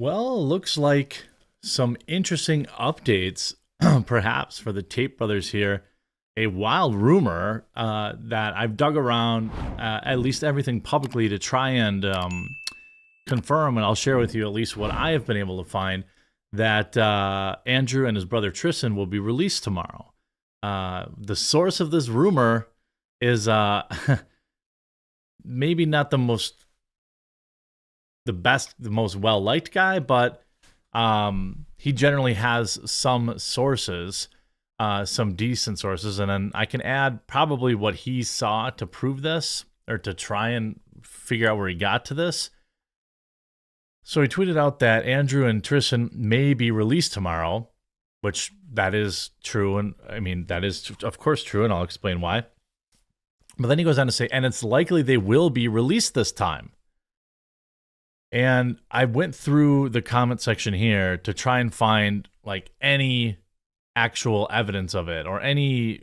Well, looks like some interesting updates, perhaps, for the Tate brothers here. A wild rumor that I've dug around, at least everything publicly, to try and confirm, and I'll share with you at least what I have been able to find, that Andrew and his brother Tristan will be released tomorrow. The source of this rumor is maybe not the best, the most well liked guy, but he generally has some sources, some decent sources, and then I can add probably what he saw to prove this or to try and figure out where he got to this. So he tweeted out that Andrew and Tristan may be released tomorrow, which that is true, and I mean that is of course true, and I'll explain why. But then he goes on to say, and it's likely they will be released this time. And I went through the comment section here to try and find like any actual evidence of it or any,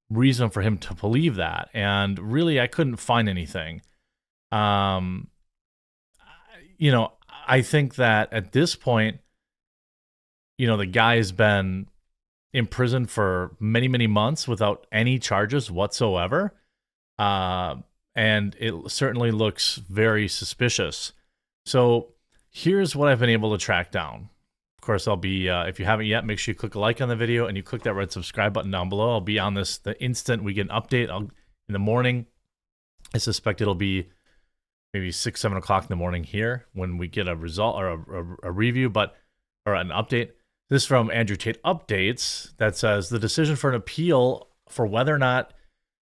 reason for him to believe that. And really, I couldn't find anything. I think that at this point, the guy has been in prison for many, many months without any charges whatsoever. And it certainly looks very suspicious. So here's what I've been able to track down. Of course, I'll be, if you haven't yet, make sure you click a like on the video and you click that red subscribe button down below. I'll be on this the instant we get an update. In the morning. I suspect it'll be maybe 6, 7 o'clock in the morning here when we get a result or a review, or an update. This is from Andrew Tate Updates that says the decision for an appeal for whether or not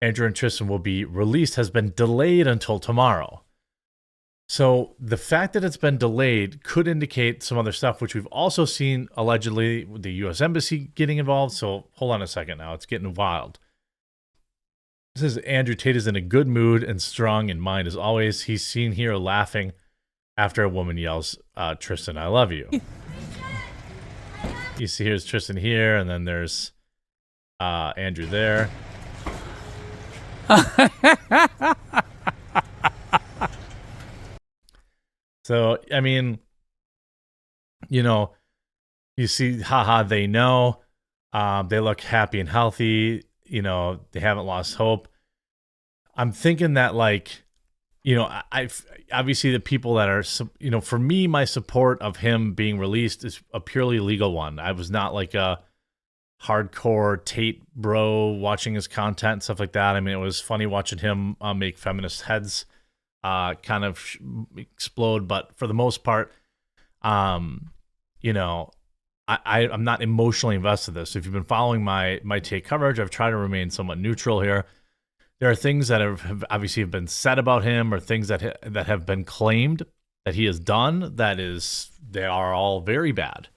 Andrew and Tristan will be released has been delayed until tomorrow. So the fact that it's been delayed could indicate some other stuff, which we've also seen allegedly with the U.S. Embassy getting involved. So hold on a second now. It's getting wild. This is Andrew Tate is in a good mood and strong in mind as always. He's seen here laughing after a woman yells, Tristan, I love you. You see here's Tristan here, and then there's Andrew there. So, I mean, you see, haha, they know. They look happy and healthy. They haven't lost hope. I'm thinking that, I've obviously the people that are, for me, my support of him being released is a purely legal one. I was not like a hardcore Tate bro watching his content and stuff like that. I mean, it was funny watching him make feminist heads kind of explode, but for the most part, I'm not emotionally invested in this. So if you've been following my Tate coverage, I've tried to remain somewhat neutral here. There are things that have obviously been said about him, or things that have been claimed that he has done they are all very bad.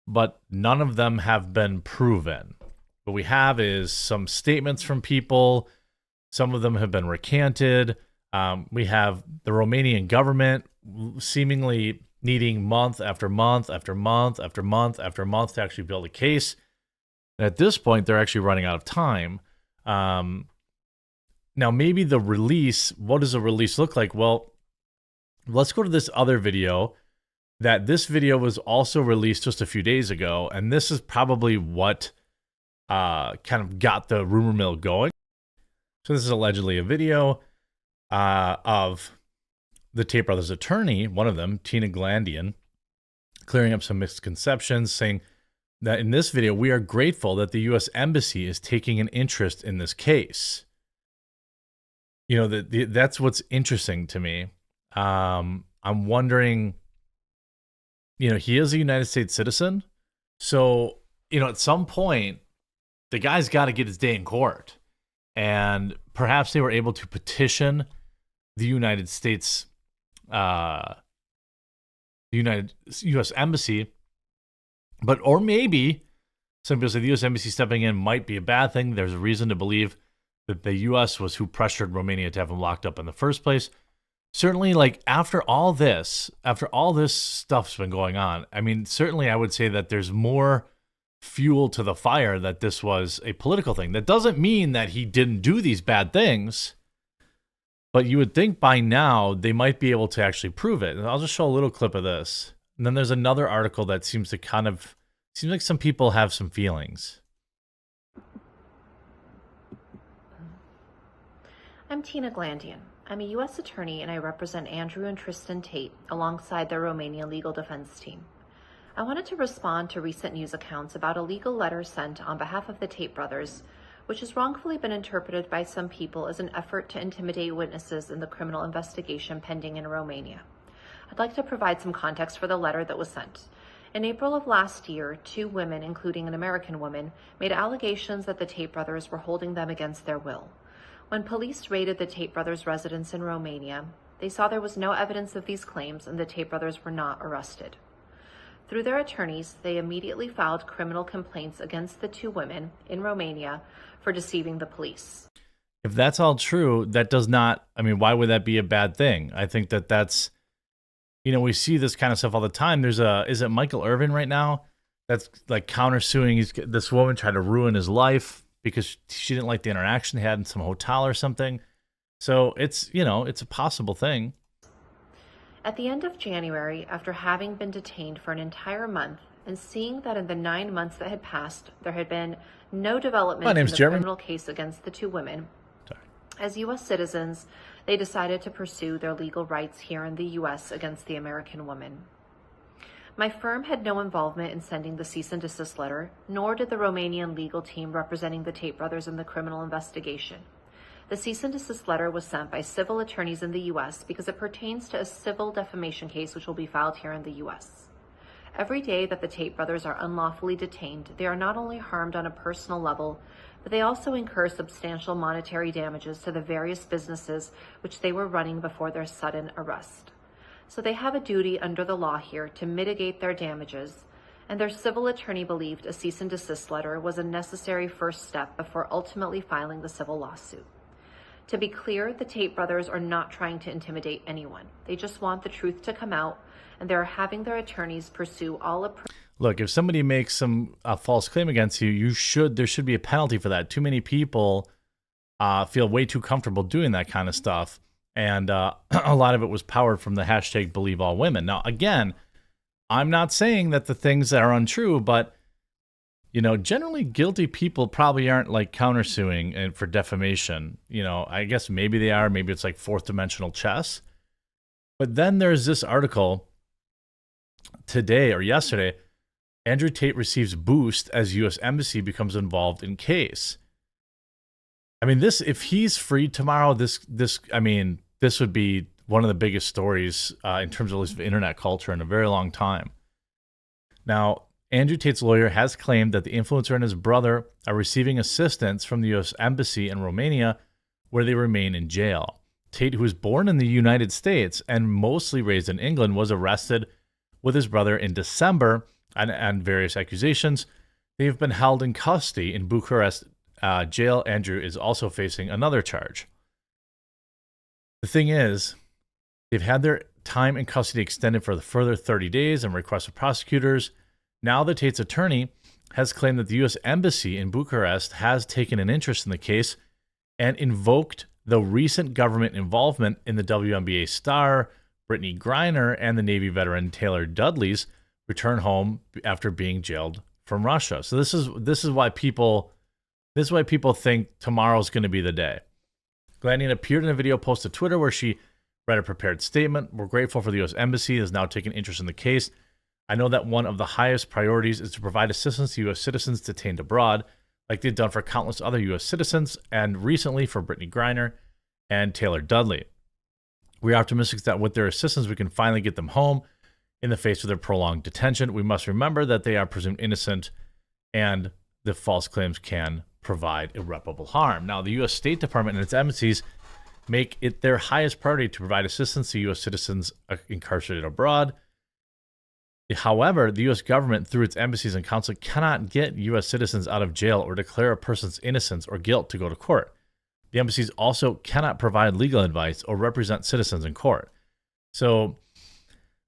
But none of them have been proven. What we have is some statements from people. Some of them have been recanted. We have the Romanian government seemingly needing month after month after month after month after month to actually build a case. And at this point, they're actually running out of time. Now, maybe the release, what does a release look like? Well, let's go to this other video. This video was also released just a few days ago, and this is probably what kind of got the rumor mill going. So this is allegedly a video of the Tate brothers' attorney, one of them, Tina Glandian, clearing up some misconceptions, saying that in this video, we are grateful that the U.S. Embassy is taking an interest in this case. That's what's interesting to me. I'm wondering, he is a United States citizen. So, at some point, the guy's got to get his day in court. And perhaps they were able to petition the United States, the U.S. Embassy. Or maybe some people say the U.S. Embassy stepping in might be a bad thing. There's a reason to believe that the U.S. was who pressured Romania to have him locked up in the first place. Certainly, after all this stuff's been going on, I mean, certainly I would say that there's more fuel to the fire that this was a political thing. That doesn't mean that he didn't do these bad things. But you would think by now they might be able to actually prove it. And I'll just show a little clip of this. And then there's another article that seems like some people have some feelings. I'm Tina Glandian. I'm a U.S. attorney and I represent Andrew and Tristan Tate alongside their Romanian legal defense team. I wanted to respond to recent news accounts about a legal letter sent on behalf of the Tate brothers, which has wrongfully been interpreted by some people as an effort to intimidate witnesses in the criminal investigation pending in Romania. I'd like to provide some context for the letter that was sent. In April of last year, 2 women, including an American woman, made allegations that the Tate brothers were holding them against their will. When police raided the Tate brothers' residence in Romania, they saw there was no evidence of these claims and the Tate brothers were not arrested. Through their attorneys, they immediately filed criminal complaints against the 2 women in Romania for deceiving the police. If that's all true, that does not, I mean, why would that be a bad thing? I think that that's, we see this kind of stuff all the time. Is it Michael Irvin right now? That's like countersuing. This woman tried to ruin his life because she didn't like the interaction they had in some hotel or something. So it's a possible thing. At the end of January, after having been detained for an entire month and seeing that in the 9 months that had passed, there had been no development in the criminal case against the 2 women, as U.S. citizens, they decided to pursue their legal rights here in the U.S. against the American woman. My firm had no involvement in sending the cease and desist letter, nor did the Romanian legal team representing the Tate brothers in the criminal investigation. The cease and desist letter was sent by civil attorneys in the U.S. because it pertains to a civil defamation case which will be filed here in the U.S. Every day that the Tate brothers are unlawfully detained, they are not only harmed on a personal level, but they also incur substantial monetary damages to the various businesses which they were running before their sudden arrest. So they have a duty under the law here to mitigate their damages, and their civil attorney believed a cease and desist letter was a necessary first step before ultimately filing the civil lawsuit. To be clear, the Tate brothers are not trying to intimidate anyone. They just want the truth to come out, and they're having their attorneys pursue all Look, if somebody makes a false claim against you, there should be a penalty for that. Too many people feel way too comfortable doing that kind of stuff. And a lot of it was powered from the hashtag Believe All Women. Now, again, I'm not saying that the things that are untrue, but generally guilty people probably aren't like countersuing and for defamation. I guess maybe they are. Maybe it's like fourth dimensional chess. But then there's this article today or yesterday. Andrew Tate receives boost as U.S. Embassy becomes involved in case. I mean, if he's free tomorrow, this would be one of the biggest stories in terms of at least internet culture in a very long time. Now, Andrew Tate's lawyer has claimed that the influencer and his brother are receiving assistance from the U.S. Embassy in Romania, where they remain in jail. Tate, who was born in the United States and mostly raised in England, was arrested with his brother in December on various accusations. They have been held in custody in Bucharest jail. Andrew is also facing another charge. The thing is, they've had their time in custody extended for the further 30 days and requested prosecutors. Now the Tate's attorney has claimed that the U.S. Embassy in Bucharest has taken an interest in the case and invoked the recent government involvement in the WNBA star Brittany Griner and the Navy veteran Taylor Dudley's return home after being jailed from Russia. So this is why people think tomorrow's going to be the day. Glandian appeared in a video post to Twitter where she read a prepared statement. We're grateful for the U.S. Embassy has now taken interest in the case. I know that one of the highest priorities is to provide assistance to U.S. citizens detained abroad, like they've done for countless other U.S. citizens, and recently for Brittany Griner and Taylor Dudley. We are optimistic that with their assistance, we can finally get them home in the face of their prolonged detention. We must remember that they are presumed innocent, and the false claims can provide irreparable harm. Now, the U.S. State Department and its embassies make it their highest priority to provide assistance to U.S. citizens incarcerated abroad. However, the U.S. government, through its embassies and consulate, cannot get U.S. citizens out of jail or declare a person's innocence or guilt to go to court. The embassies also cannot provide legal advice or represent citizens in court. So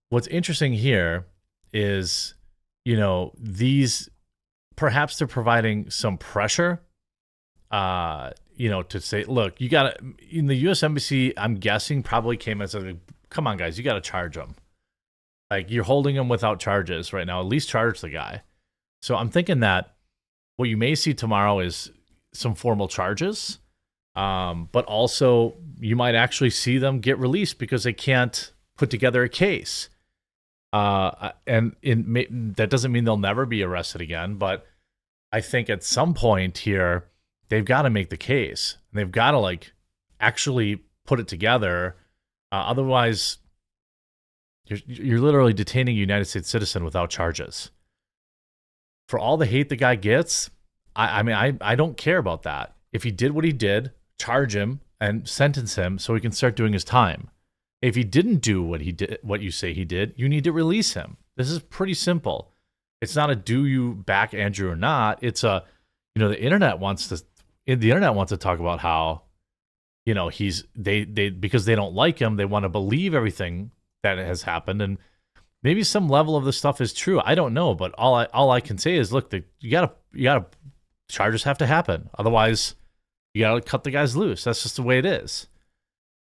what's interesting here is, perhaps they're providing some pressure to say, look, you got to, in the U.S. Embassy, I'm guessing probably came as a, come on, guys, you got to charge them. Like, you're holding him without charges right now. At least charge the guy. So I'm thinking that what you may see tomorrow is some formal charges, but also you might actually see them get released because they can't put together a case. And that doesn't mean they'll never be arrested again, but I think at some point here, they've got to make the case. They've got to, like, actually put it together. Otherwise, you're literally detaining a United States citizen without charges. For all the hate the guy gets, I don't care about that. If he did what he did, charge him and sentence him so he can start doing his time. If he didn't do what he did, what you say he did, you need to release him. This is pretty simple. It's not a do you back Andrew or not. It's a, the internet wants to talk about how, they because they don't like him, they want to believe everything that has happened, and maybe some level of the stuff is true. I don't know, but all I can say is, look, you gotta charges have to happen. Otherwise, you gotta cut the guys loose. That's just the way it is.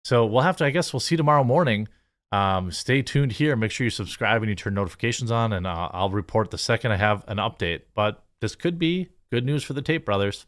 So we'll see tomorrow morning. Stay tuned here. Make sure you subscribe and you turn notifications on, and I'll report the second I have an update. But this could be good news for the Tate brothers.